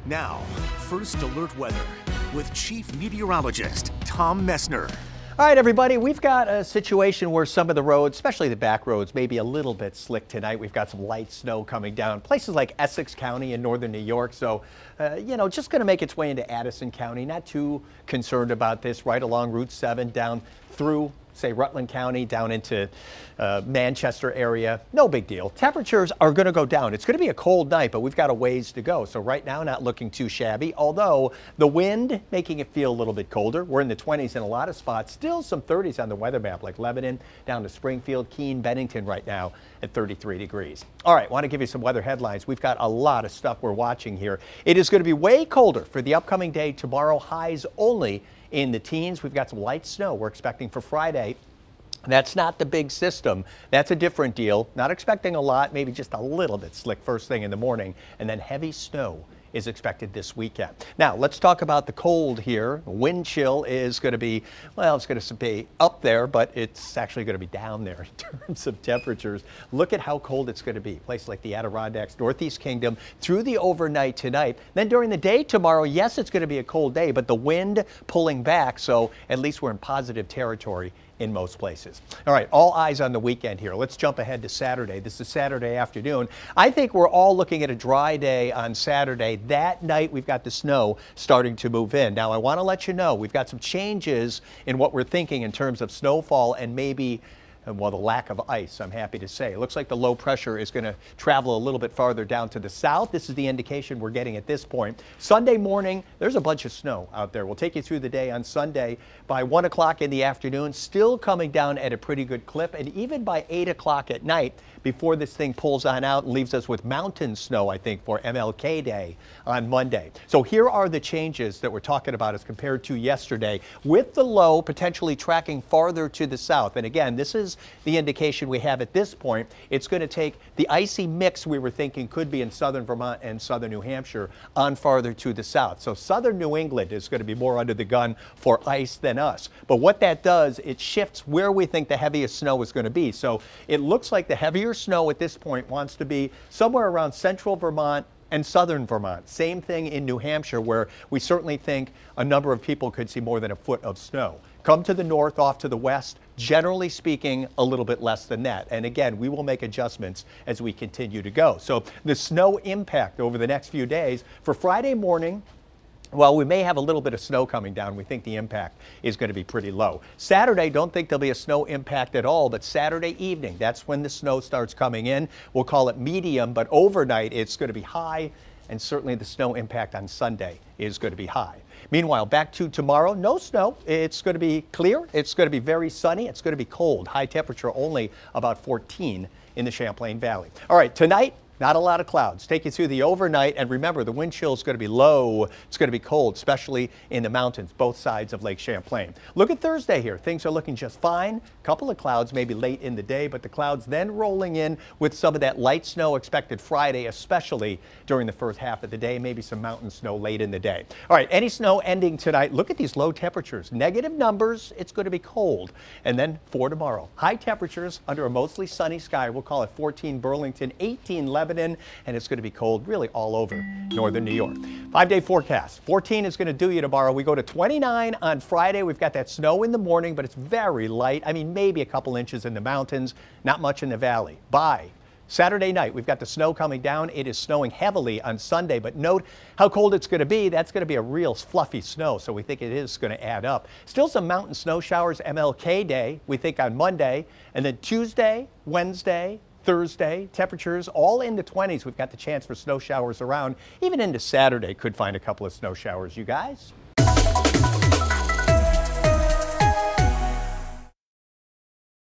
Now, First Alert Weather with Chief Meteorologist Tom Messner. All right, everybody, we've got a situation where some of the roads, especially the back roads, may be a little bit slick tonight. We've got some light snow coming down, places like Essex County in northern New York. So, just going to make its way into Addison County. Not too concerned about this. Right along Route 7 down through, say, Rutland County, down into Manchester area. No big deal. Temperatures are going to go down. It's going to be a cold night, but we've got a ways to go. So right now, not looking too shabby, although the wind making it feel a little bit colder. We're in the 20s in a lot of spots. Still some 30s on the weather map, like Lebanon, down to Springfield, Keene, Bennington right now at 33 degrees. All right, want to give you some weather headlines. We've got a lot of stuff we're watching here. It is going to be way colder for the upcoming day tomorrow. Highs only in the teens. We've got some light snow we're expecting for Friday. That's not the big system. That's a different deal. Not expecting a lot, maybe just a little bit slick first thing in the morning, and then heavy snow is expected this weekend. Now, let's talk about the cold here. Wind chill is going to be, well, it's going to be up there, but it's actually going to be down there in terms of temperatures. Look at how cold it's going to be. Places like the Adirondacks, Northeast Kingdom, through the overnight tonight. Then during the day tomorrow, yes, it's going to be a cold day, but the wind pulling back, so at least we're in positive territory in most places. All right, all eyes on the weekend here. Let's jump ahead to Saturday. This is Saturday afternoon. I think we're all looking at a dry day on Saturday. That night, we've got the snow starting to move in. Now, I want to let you know, we've got some changes in what we're thinking in terms of snowfall and maybe the lack of ice, I'm happy to say. It looks like the low pressure is going to travel a little bit farther down to the south. This is the indication we're getting at this point. Sunday morning, there's a bunch of snow out there. We'll take you through the day on Sunday. By 1 o'clock in the afternoon, still coming down at a pretty good clip. And even by 8 o'clock at night, before this thing pulls on out and leaves us with mountain snow, I think, for MLK Day on Monday. So here are the changes that we're talking about as compared to yesterday, with the low potentially tracking farther to the south. And again, this is the indication we have at this point. It's going to take the icy mix we were thinking could be in southern Vermont and southern New Hampshire on farther to the south. So southern New England is going to be more under the gun for ice than us. But what that does, it shifts where we think the heaviest snow is going to be. So it looks like the heavier snow at this point wants to be somewhere around central Vermont and southern Vermont. Same thing in New Hampshire, where we certainly think a number of people could see more than a foot of snow. Come to the north, off to the west, generally speaking, a little bit less than that. And again, we will make adjustments as we continue to go. So the snow impact over the next few days for Friday morning, well, we may have a little bit of snow coming down. We think the impact is going to be pretty low. Saturday, don't think there'll be a snow impact at all, but Saturday evening, that's when the snow starts coming in. We'll call it medium, but overnight it's going to be high, and certainly the snow impact on Sunday is going to be high. Meanwhile, back to tomorrow, no snow. It's going to be clear. It's going to be very sunny. It's going to be cold. High temperature only about 14 in the Champlain Valley. All right, tonight, not a lot of clouds. Take you through the overnight, and remember, the wind chill is going to be low. It's going to be cold, especially in the mountains, both sides of Lake Champlain. Look at Thursday here. Things are looking just fine. Couple of clouds maybe late in the day, but the clouds then rolling in with some of that light snow expected Friday, especially during the first half of the day, maybe some mountain snow late in the day. All right, any snow ending tonight. Look at these low temperatures. Negative numbers, it's going to be cold. And then for tomorrow, high temperatures under a mostly sunny sky. We'll call it 14 Burlington, 18 Lebanon, and it's going to be cold really all over northern New York. 5-day forecast. 14 is going to do you tomorrow. We go to 29 on Friday. We've got that snow in the morning, but it's very light. I mean, maybe a couple inches in the mountains, not much in the valley. By Saturday night, we've got the snow coming down. It is snowing heavily on Sunday, but note how cold it's going to be. That's going to be a real fluffy snow, so we think it is going to add up. Still some mountain snow showers MLK Day, we think on Monday, and then Tuesday, Wednesday, Thursday, temperatures all in the 20s. We've got the chance for snow showers around. Even into Saturday, could find a couple of snow showers, you guys.